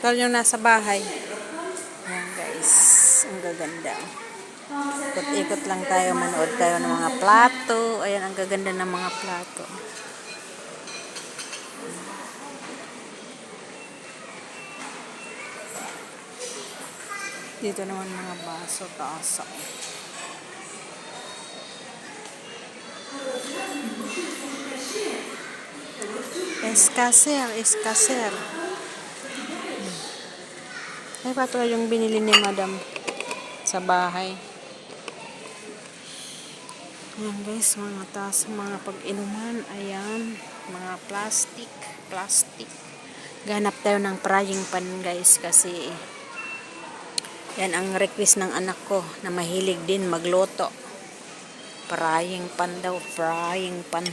Ito yung nasa bahay. Ayan guys, ang gaganda. Ikot-ikot lang tayo, manood tayo ng mga plato. Ayan, ang gaganda ng mga plato. Dito naman mga baso, tasa. Eskaser. Ay, patuloy yung binili ni madam sa bahay. Ayan guys, mga tasa, mga pag-inuman. Ayan, mga plastic. Ganap tayo ng frying pan guys kasi yan ang request ng anak ko na mahilig din magluto. Frying pan daw, frying pan.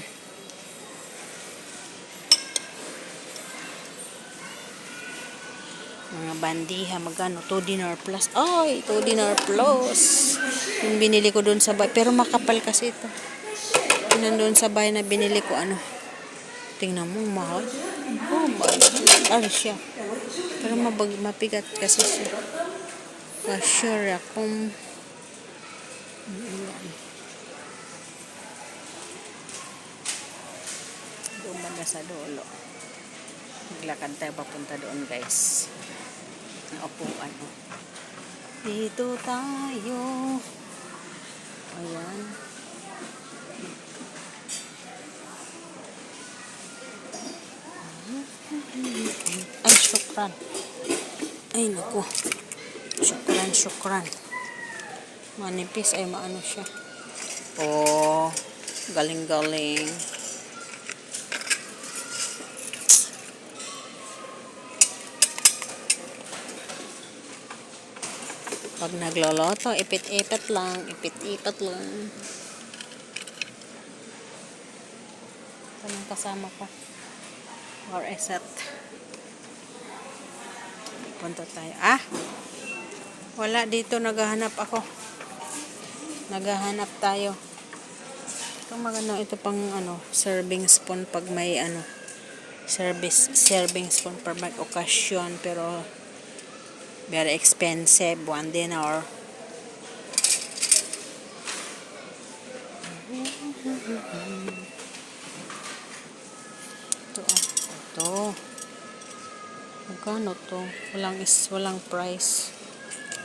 Mga bandiha, magano, 2 dinar plus. Ay, 2 dinar plus. Yung binili ko doon sa bahay. Pero makapal kasi ito. Yung doon sa bahay na binili ko, ano. Tingnan mo, mahal. Oh my God. Ano siya? Pero mapigat kasi siya. Pa-sure akong doon banda sa dulo. Maglakad tayo papunta doon guys. Naupuan. Dito tayo. Ayan. Ay, syukran. Ay, naku. Syukran. Manipis. Ay, maano siya. Oh, galing-galing. Pag nagloloto, ipit-ipit lang. Ito yung kasama ko. Or esat. Punta tayo. Wala dito. Naghahanap ako. Naghahanap tayo. Ito maganda. Ito pang serving spoon pag may serving spoon pag may okasyon. Pero very expensive. 1 dinar. Ito. Magkano to? Walang price.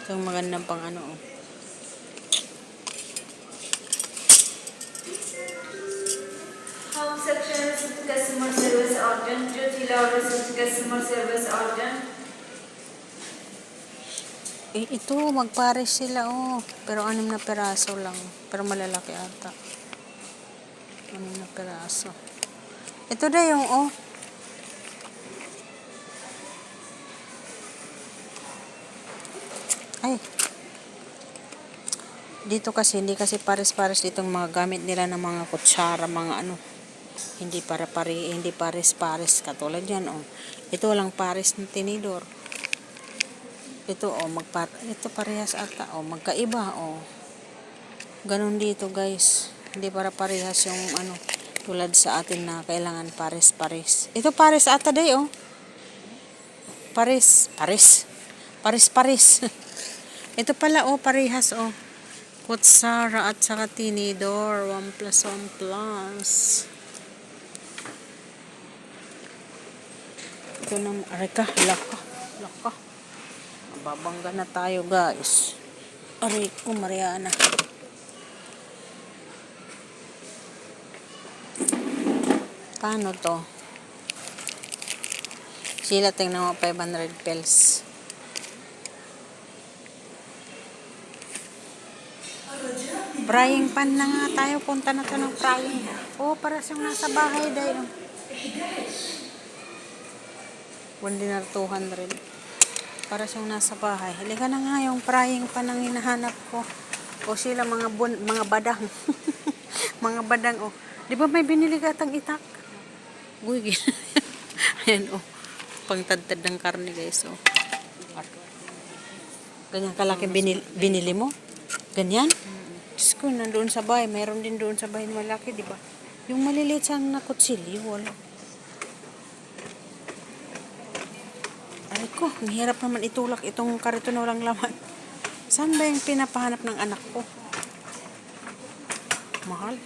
Ito yung magandang pang Home section is customer service order. Jyoti order is customer service order. Ito, magpares sila, Pero 6 na peraso lang. Pero malalaki ata. 6 na peraso. Ito na yung, Ay. Dito kasi, hindi kasi pares-pares ditong mga gamit nila ng mga kutsara, mga Hindi pares-pares. Katulad yan, Ito lang pares ng tinidor. Ito, ito parehas ata, magkaiba, Ganon dito, guys. Hindi para parehas yung, tulad sa atin na kailangan pares-pares. Ito pares ata day, Pares. Ito pala, parehas, kutsara at saka tinidor. 1 plus 1 plus. Ito naman, laka. Babangga na tayo guys. Aray ko, Mariana. Paano to? Sila tingnan mo 500 pels. Frying pan na nga tayo. Punta na to ng frying. Para siyang nasa bahay dahil. 1 dinar 200. Para siyang nasa bahay. Halika na nga yung frying pan ang hinahanap ko. Sila mga badang. Mga badang, Di ba may binili ka atang itak? Uy, ayan, pangtadtad ng karne, guys, Ganyan kalaki binili mo? Ganyan? Diyos ko, nandoon sa bahay. Mayroon din doon sa bahay malaki, di ba? Yung maliliit siyang nakutsilyo, wala. Ay Ko, ang hirap naman itulak itong karito na walang laman. Saan ba yung pinapahanap ng anak ko? Mahal.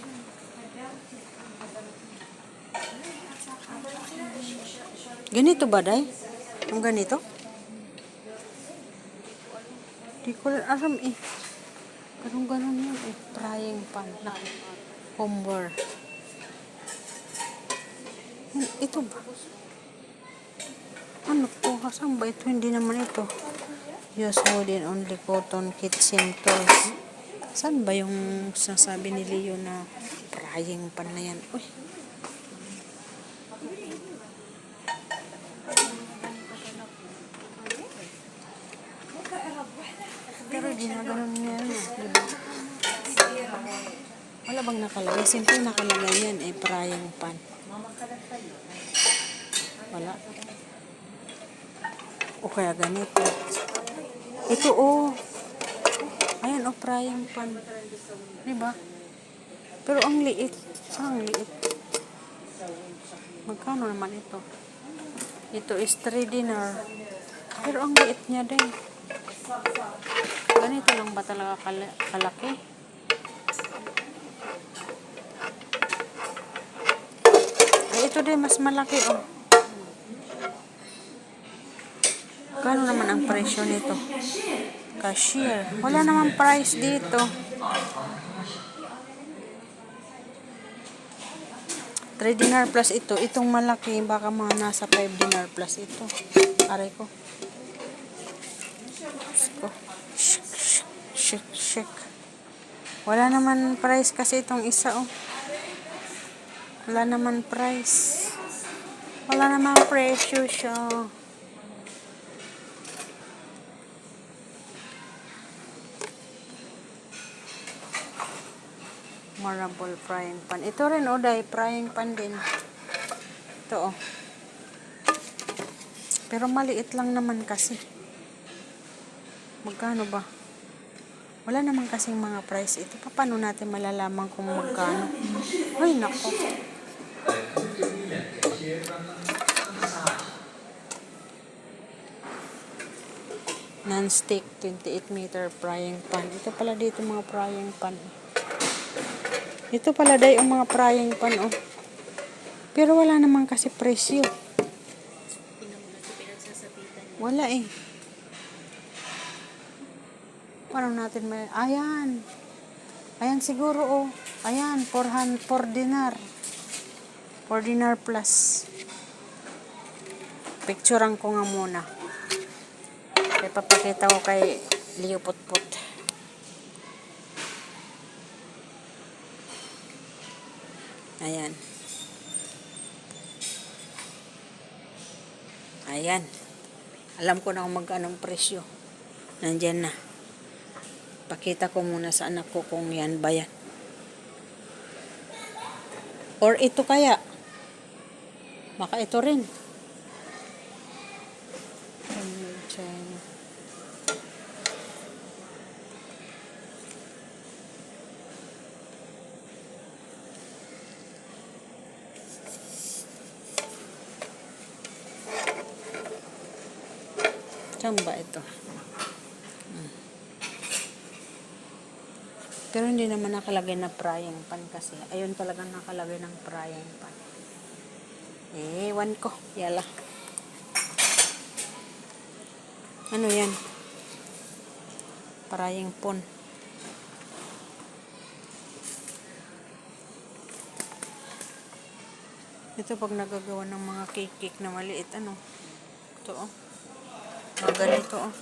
Ganito ba, Day? Ang ganito? Di ko alam eh. Ganun yun eh. Frying pan na homeware. Ito ba? Ano to? Saan ba ito? Hindi naman ito. Use wooden only cotton kitchen tools. Saan ba yung sasabi ni Leo na frying pan na yan? Uy. Pero ginaganon niya yan. Diba? Wala bang nakalagay? Simple nakalagay yan eh. Frying pan. Wala. O kaya ganito. Ito oh. Ayan oh, frying pan. Diba? Pero ang liit. Ang liit. Magkano naman ito? Ito is 3 dinar. Pero ang liit niya din. Ganito lang ba talaga kalaki? Ay, ito din mas malaki oh. Kano naman ang presyo nito? Cashier. Wala naman price dito. 3 dinar plus ito. Itong malaki, baka mga nasa 5 dinar plus ito. Aray ko. Shik. Wala naman price kasi itong isa, oh. Wala naman price. Wala naman presyo siya. Marble frying pan. Ito rin, oh, dahil frying pan din. Ito, oh. Pero maliit lang naman kasi. Magkano ba? Wala naman kasing mga price ito. Paano natin malalaman kung magkano? Ay, nako. Non-stick 28 meter frying pan. Ito pala dito mga frying pan. Ito pala day ang mga frying pan, oh. Pero wala naman kasi presyo. Wala eh. Paano natin may... Ayan. Ayan siguro, oh. Ayan, 4 dinar. 4 dinar plus. Picturean ko nga muna. Kaya papakita ko kay Leo Putput. Ayan. Ayan. Alam ko na kung magkano ang presyo. Nandyan na. Pakita ko muna sa anak ko kung yan ba yan. Or ito kaya. Baka ito rin. Saan ba ito? Pero hindi naman nakalagay na frying pan kasi. Ayun talagang nakalagay ng frying pan. Ewan ko. Yala. Ano yan? Frying pan. Ito pag nagagawa ng mga cake na maliit. Ano? Ito oh. Mga ganito oh.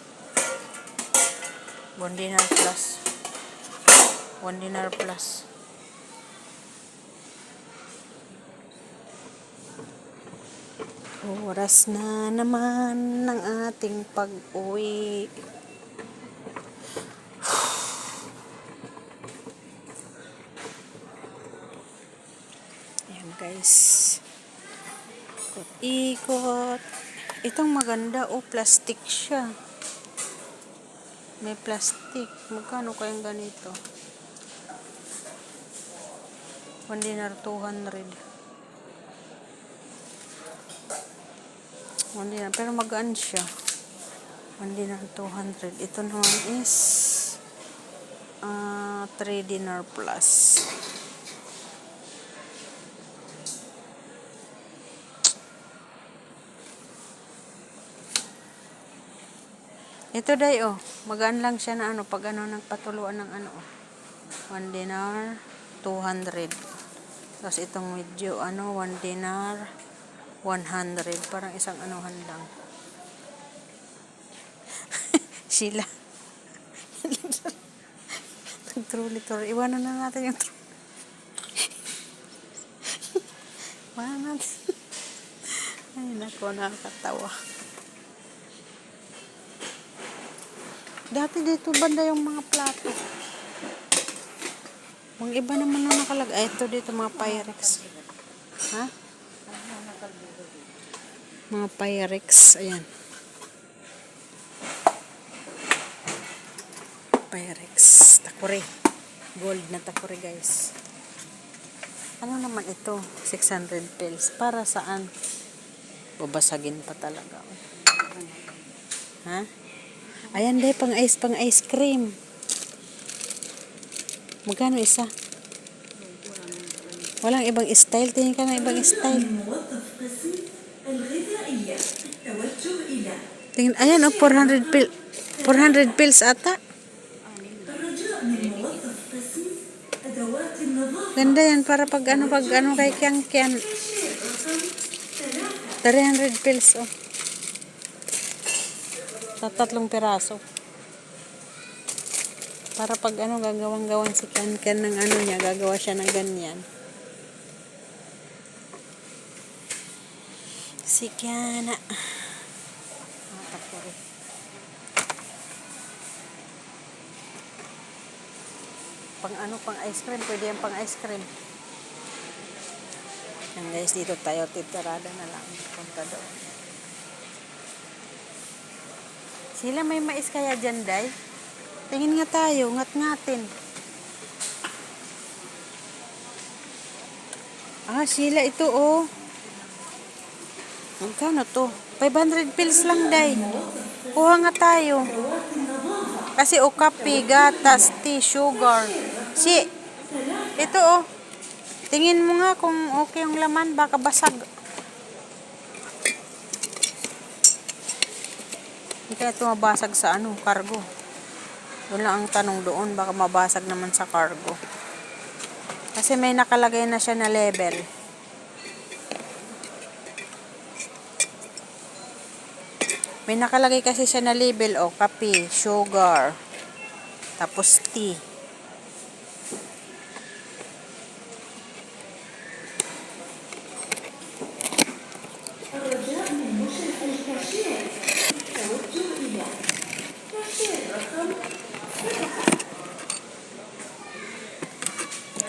1 dinar plus. 1 dinar plus. Oras na naman ng ating pag-uwi. Ayan guys. Ikot. Itong maganda, oh, plastic siya. May plastic. Magkano kayang ganito? 1 dinar 200. 1 dinar. Pero magaan siya. 1 dinar 200. Ito naman is 3 dinar plus. Ito day magaan lang siya na pag nagpatuluan ng 1 dinar 200. Tapos itong medyo 1 dinar 100, parang isang anuhan lang. Sheila. Nag-truly-truly. Iwanan na natin yung iwanan natin. Ay, naku, nakakatawa. Dati dito banda yung mga plato. Mga iba naman na nakalagay. Ay, ito dito mga Pyrex. Ha? Mga Pyrex. Ayan. Pyrex. Takore. Gold na takore, guys. Ano naman ito? 600 pills. Para saan? Babasagin pa talaga. Ha? Ayan day, pang ice cream. Magkano isa? Walang ibang style. Tingin ka na ibang style. Tingin, ayan 400 pills ata. Ganda yan para pag kay Kian. 300 pills sa 3 piraso. Para pag gagawang si Kian ng niya, gagawa siya ng ganyan. Si Kiana. Takore. Pang ice cream, pwede yan pang ice cream. Yan guys, dito tayo titirada na lang. Punta doon. Sila may mais kaya dyan, day? Tingin nga tayo, ngat-ngatin. Sila ito, Magkano to? 500 pills lang, day. Kuha nga tayo. Kasi kape, gatas, tea, sugar. Ito, tingin mo nga kung okay yung laman, baka basag. Hindi kaya ito mabasag sa cargo. Doon lang ang tanong doon, baka mabasag naman sa cargo. Kasi may nakalagay na siya na label. May nakalagay kasi siya na label, kape, sugar, tapos tea.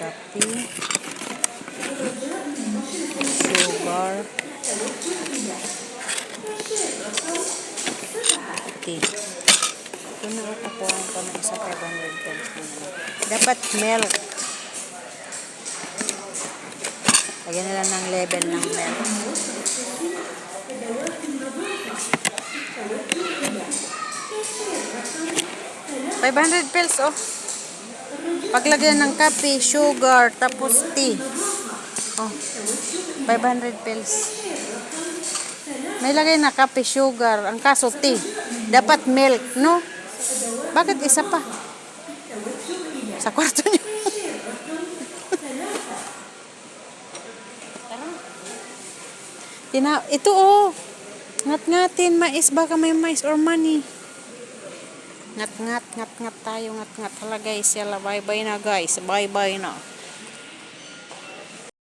Kape, sugar, tea. Ito na kukuhaan ko ng isa 500 pesos. Dapat milk. Lagyan nila ng label ng milk. 500 pills, Paglagyan ng kape, sugar, tapos tea. 500 pills. May lagay na kape, sugar, ang kaso tea. Dapat milk, no? Bakit isa pa? Sa kwarto niyo. Ito, ngat-ngatin, mais, baka may mais or money. Ngat tayo, ngat. Hala guys, yala, bye-bye na guys. Bye-bye na.